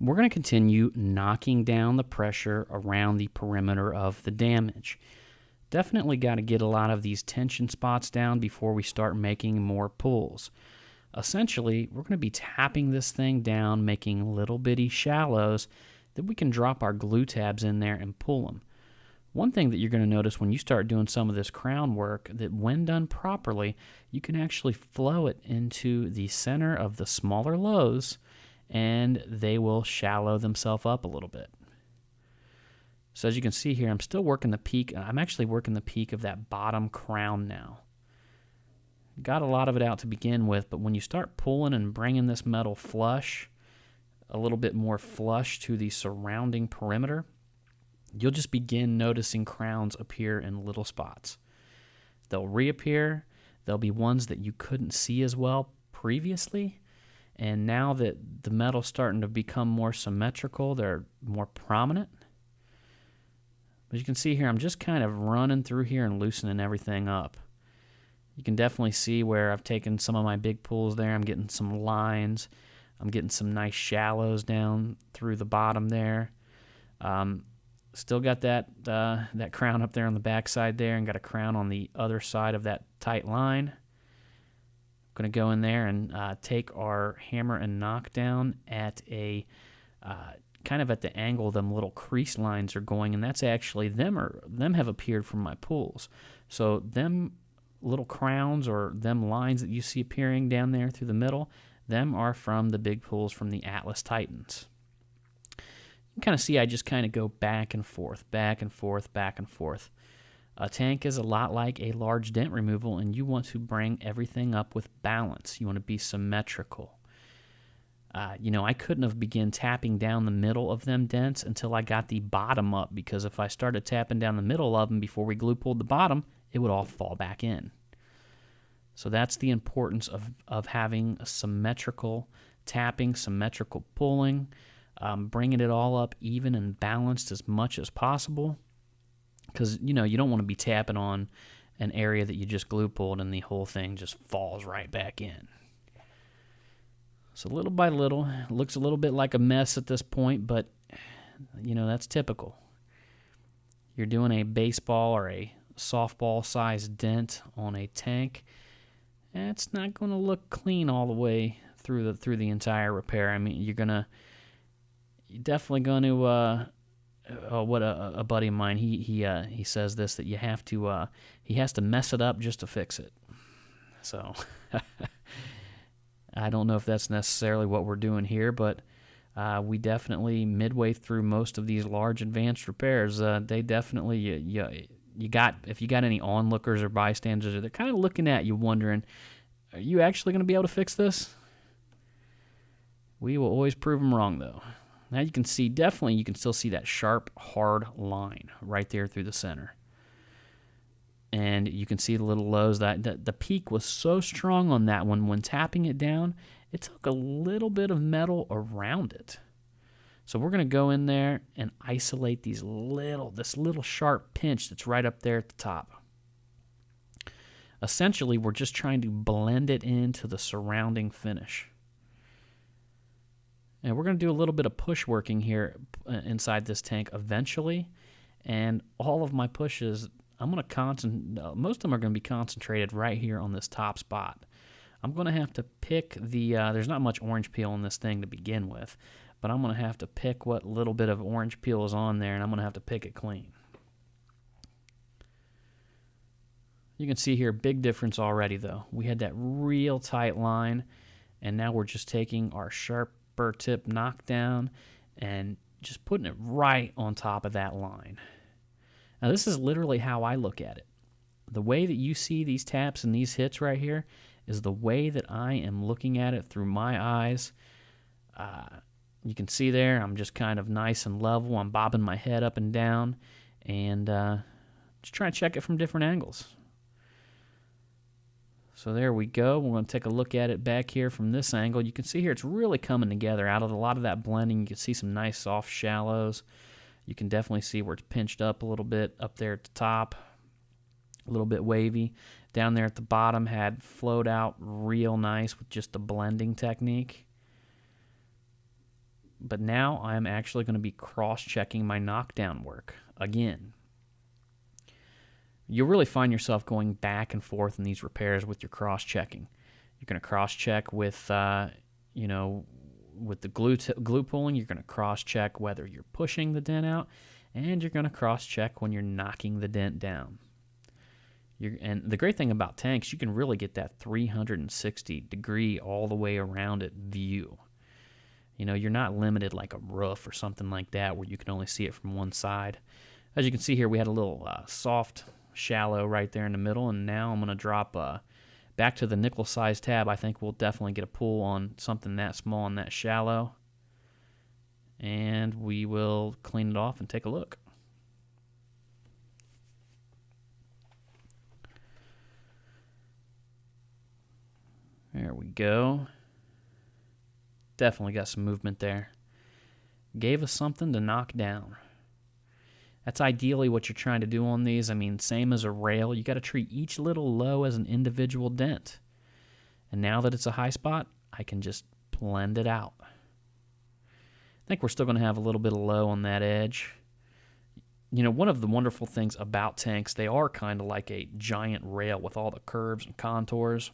We're going to continue knocking down the pressure around the perimeter of the damage. Definitely got to get a lot of these tension spots down before we start making more pulls. Essentially, we're going to be tapping this thing down, making little bitty shallows that we can drop our glue tabs in there and pull them. One thing that you're going to notice when you start doing some of this crown work, that when done properly, you can actually flow it into the center of the smaller lows, and they will shallow themselves up a little bit. So as you can see here, I'm still working the peak. I'm actually working the peak of that bottom crown now. Got a lot of it out to begin with, but when you start pulling and bringing this metal flush, a little bit more flush to the surrounding perimeter, you'll just begin noticing crowns appear in little spots. They'll reappear. There'll be ones that you couldn't see as well previously, and now that the metal's starting to become more symmetrical, they're more prominent. As you can see here, I'm just kind of running through here and loosening everything up. You can definitely see where I've taken some of my big pulls there. I'm getting some lines. I'm getting some nice shallows down through the bottom there. Still got that crown up there on the back side there, and got a crown on the other side of that tight line. I'm going to go in there and take our hammer and knock down at a kind of at the angle them little crease lines are going, and that's actually them have appeared from my pulls. So them little crowns or them lines that you see appearing down there through the middle, them are from the big pulls from the Atlas Titans. You can kind of see I just kind of go back and forth, back and forth, back and forth. A tank is a lot like a large dent removal, and you want to bring everything up with balance. You want to be symmetrical. I couldn't have begun tapping down the middle of them dents until I got the bottom up, because if I started tapping down the middle of them before we glue pulled the bottom, it would all fall back in. So that's the importance of having a symmetrical tapping, symmetrical pulling, bringing it all up even and balanced as much as possible, because you don't want to be tapping on an area that you just glue pulled and the whole thing just falls right back in. So little by little, it looks a little bit like a mess at this point, but that's typical. You're doing a baseball or a softball-sized dent on a tank, and it's not going to look clean all the way through the entire repair. I mean, you're definitely going to. What a buddy of mine, he says this, that you have to he has to mess it up just to fix it. So I don't know if that's necessarily what we're doing here, but we definitely, midway through most of these large advanced repairs, they definitely if you got any onlookers or bystanders, they're kind of looking at you wondering, are you actually going to be able to fix this? We will always prove them wrong, though. Now you can still see that sharp, hard line right there through the center. And you can see the little lows. That the peak was so strong on that one, when tapping it down, it took a little bit of metal around it. So we're going to go in there and isolate this little sharp pinch that's right up there at the top. Essentially, we're just trying to blend it into the surrounding finish. And we're going to do a little bit of push working here inside this tank eventually. And all of my pushes, most of them are going to be concentrated right here on this top spot. I'm going to have to pick there's not much orange peel in this thing to begin with, but I'm going to have to pick what little bit of orange peel is on there, and I'm going to have to pick it clean. You can see here, big difference already, though. We had that real tight line, and now we're just taking our sharper tip knockdown and just putting it right on top of that line. Now, this is literally how I look at it. The way that you see these taps and these hits right here is the way that I am looking at it through my eyes. You can see there, I'm just kind of nice and level. I'm bobbing my head up and down, and just trying to check it from different angles. So there we go. We're going to take a look at it back here from this angle. You can see here it's really coming together. Out of a lot of that blending, you can see some nice soft shallows. You can definitely see where it's pinched up a little bit up there at the top. A little bit wavy. Down there at the bottom had flowed out real nice with just the blending technique. But now I'm actually going to be cross-checking my knockdown work again. You'll really find yourself going back and forth in these repairs with your cross-checking. You're going to cross-check with, with the glue pulling. You're going to cross-check whether you're pushing the dent out, and you're going to cross-check when you're knocking the dent down. And the great thing about tanks, you can really get that 360-degree all the way around it view. You're not limited like a roof or something like that where you can only see it from one side. As you can see here, we had a little soft shallow right there in the middle, and now I'm going to drop back to the nickel size tab. I think we'll definitely get a pull on something that small and that shallow, and we will clean it off and take a look. There we go. Definitely got some movement there. Gave us something to knock down. That's ideally what you're trying to do on these. I mean, same as a rail, you got to treat each little low as an individual dent. And now that it's a high spot, I can just blend it out. I think we're still going to have a little bit of low on that edge. One of the wonderful things about tanks, they are kind of like a giant rail with all the curves and contours.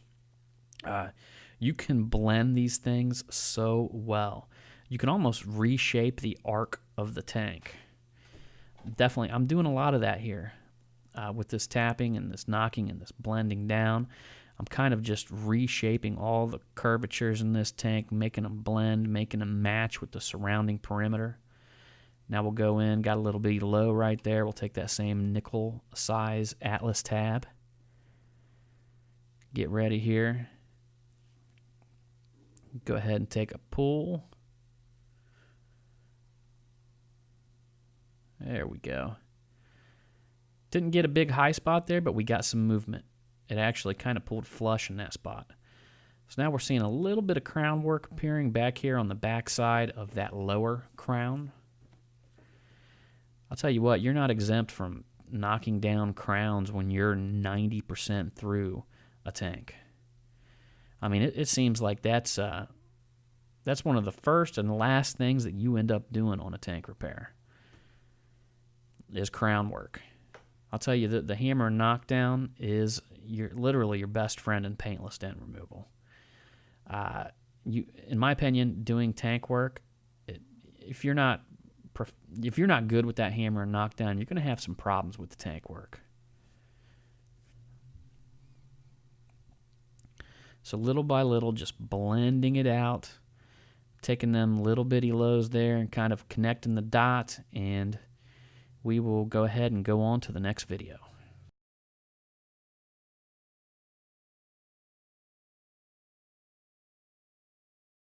You can blend these things so well. You can almost reshape the arc of the tank. Definitely, I'm doing a lot of that here with this tapping and this knocking and this blending down. I'm kind of just reshaping all the curvatures in this tank, making them blend, making them match with the surrounding perimeter. Now we'll go in, got a little bit low right there. We'll take that same nickel size Atlas tab. Get ready here. Go ahead and take a pull. There we go. Didn't get a big high spot there, but we got some movement. It actually kind of pulled flush in that spot. So now we're seeing a little bit of crown work appearing back here on the back side of that lower crown. I'll tell you what, you're not exempt from knocking down crowns when you're 90% through a tank. I mean, it seems like that's one of the first and last things that you end up doing on a tank repair is crown work. I'll tell you that the hammer knockdown is literally your best friend in paintless dent removal. In my opinion, doing tank work, if you're not good with that hammer and knockdown, you're going to have some problems with the tank work. So little by little, just blending it out, taking them little bitty lows there and kind of connecting the dot, and we will go ahead and go on to the next video.